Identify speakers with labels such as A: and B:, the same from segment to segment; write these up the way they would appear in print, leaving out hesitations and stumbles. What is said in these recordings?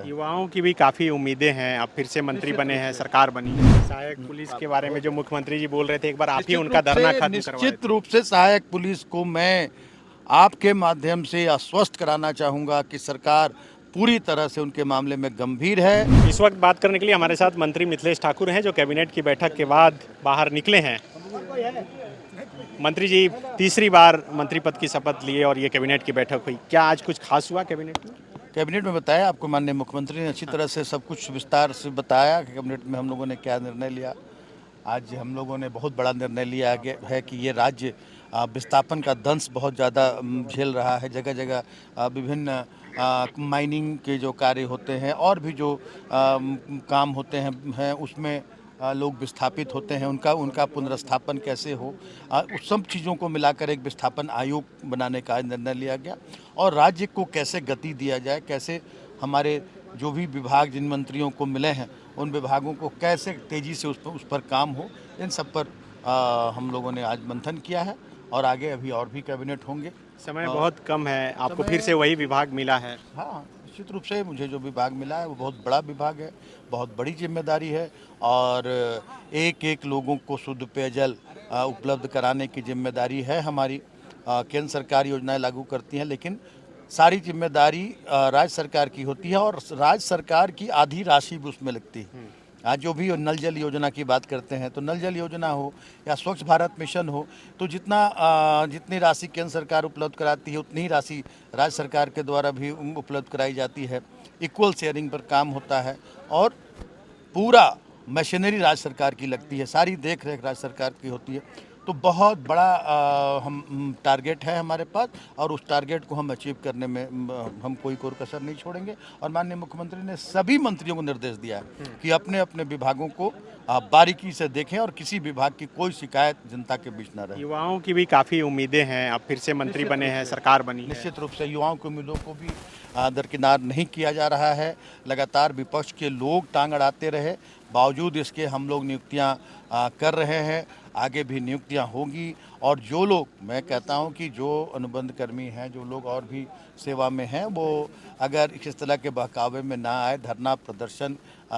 A: युवाओं की भी काफ़ी उम्मीदें हैं। आप फिर से मंत्री बने हैं, सरकार बनी है। सहायक पुलिस के बारे में जो मुख्यमंत्री जी बोल रहे थे, एक बार आप ही उनका धरना खत्म करवाए
B: निश्चित रूप से सहायक पुलिस को मैं आपके माध्यम से आश्वस्त कराना चाहूँगा कि सरकार पूरी तरह से उनके मामले में गंभीर है।
A: इस वक्त बात करने के लिए हमारे साथ मंत्री मिथिलेश ठाकुर हैं, जो कैबिनेट की बैठक के बाद बाहर निकले हैं। मंत्री जी तीसरी बार मंत्री पद की शपथ लिए और ये कैबिनेट की बैठक हुई। क्या आज कुछ खास हुआ कैबिनेट में?
B: कैबिनेट में बताया, आपको माननीय मुख्यमंत्री ने अच्छी तरह से सब कुछ विस्तार से बताया कि कैबिनेट में हम लोगों ने क्या निर्णय लिया। आज हम लोगों ने बहुत बड़ा निर्णय लिया है कि ये राज्य विस्थापन का दंश बहुत ज़्यादा झेल रहा है। जगह जगह विभिन्न माइनिंग के जो कार्य होते हैं और भी जो काम होते हैं उसमें लोग विस्थापित होते हैं, उनका पुनर्स्थापन कैसे हो, उस सब चीज़ों को मिलाकर एक विस्थापन आयोग बनाने का निर्णय लिया गया और राज्य को कैसे गति दिया जाए, कैसे हमारे जो भी विभाग जिन मंत्रियों को मिले हैं उन विभागों को कैसे तेज़ी से उस पर काम हो, इन सब पर हम लोगों ने आज मंथन किया है और आगे अभी और भी कैबिनेट होंगे।
A: समय बहुत कम है, आपको फिर से वही विभाग मिला है।
B: हाँ, निश्चित रूप से मुझे जो विभाग मिला है वो बहुत बड़ा विभाग है, बहुत बड़ी जिम्मेदारी है और एक एक लोगों को शुद्ध पेयजल उपलब्ध कराने की जिम्मेदारी है हमारी। केंद्र सरकार योजनाएं लागू करती हैं, लेकिन सारी जिम्मेदारी राज्य सरकार की होती है और राज्य सरकार की आधी राशि भी उसमें लगती है। आज जो भी नल जल योजना की बात करते हैं तो नल जल योजना हो या स्वच्छ भारत मिशन हो, तो जितनी राशि केंद्र सरकार उपलब्ध कराती है उतनी ही राशि राज्य सरकार के द्वारा भी उपलब्ध कराई जाती है। इक्वल शेयरिंग पर काम होता है और पूरा मशीनरी राज्य सरकार की लगती है, सारी देख रेख राज्य सरकार की होती है। तो बहुत बड़ा हम टारगेट है हमारे पास और उस टारगेट को हम अचीव करने में हम कोई कसर नहीं छोड़ेंगे। और माननीय मुख्यमंत्री ने सभी मंत्रियों को निर्देश दिया है कि अपने अपने विभागों को बारीकी से देखें और किसी विभाग की कोई शिकायत जनता के बीच न रहे।
A: युवाओं की भी काफ़ी उम्मीदें हैं। आप फिर से मंत्री बने हैं, सरकार बनी है।
B: निश्चित रूप से युवाओं की उम्मीदों को भी दरकिनार नहीं किया जा रहा है। लगातार विपक्ष के लोग टांग अड़ाते रहे, बावजूद इसके हम लोग नियुक्तियां कर रहे हैं, आगे भी नियुक्तियां होगी। और जो लोग, मैं कहता हूं कि जो अनुबंध कर्मी हैं, जो लोग और भी सेवा में हैं, वो अगर इस तरह के बहकावे में ना आए, धरना प्रदर्शन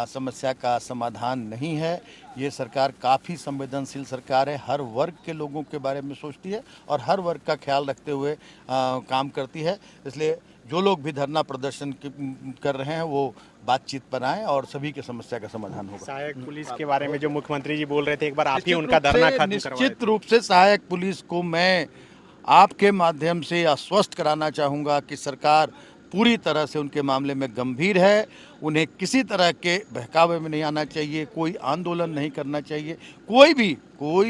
B: समस्या का समाधान नहीं है। ये सरकार काफ़ी संवेदनशील सरकार है, हर वर्ग के लोगों के बारे में सोचती है और हर वर्ग का ख्याल रखते हुए काम करती है। इसलिए जो लोग भी धरना प्रदर्शन कर रहे हैं वो बातचीत पर आएँ और सभी की समस्या का समाधान होगा।
A: सहायक पुलिस के बारे में जो मुख्यमंत्री जी बोल रहे थे, एक बार आप ही उनका धरना खत्म करवाए।
B: निश्चित रूप से सहायक पुलिस को मैं आपके माध्यम से आश्वस्त कराना चाहूँगा कि सरकार पूरी तरह से उनके मामले में गंभीर है। उन्हें किसी तरह के बहकावे में नहीं आना चाहिए, कोई आंदोलन नहीं करना चाहिए। कोई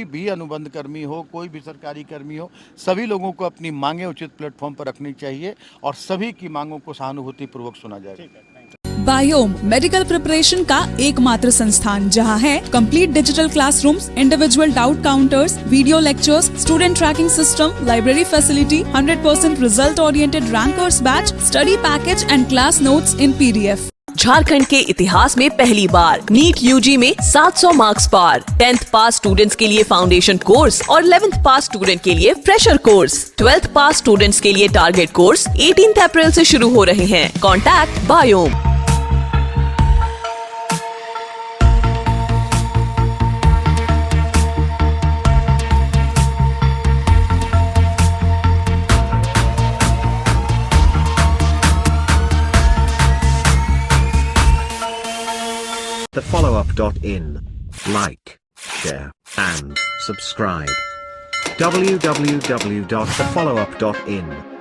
B: भी अनुबंध कर्मी हो, कोई भी सरकारी कर्मी हो, सभी लोगों को अपनी मांगें उचित प्लेटफॉर्म पर रखनी चाहिए और सभी की मांगों को सहानुभूतिपूर्वक सुना जाएगा।
C: बायोम मेडिकल प्रिपरेशन का एकमात्र संस्थान जहां है complete digital classrooms, individual doubt counters, video lectures, student tracking system, library facility, 100% result oriented rankers batch, study package and class notes in PDF।
D: Jharkhand के इतिहास में पहली बार नीट UG में 700 मार्क्स पार। 10th पास स्टूडेंट्स के लिए फाउंडेशन कोर्स और 11th पास student के लिए फ्रेशर कोर्स। 12th पास स्टूडेंट्स के लिए टारगेट कोर्स 18 अप्रैल से शुरू हो रहे हैं। Contact biome.
E: thefollowup.in. Like, share, and subscribe. www.thefollowup.in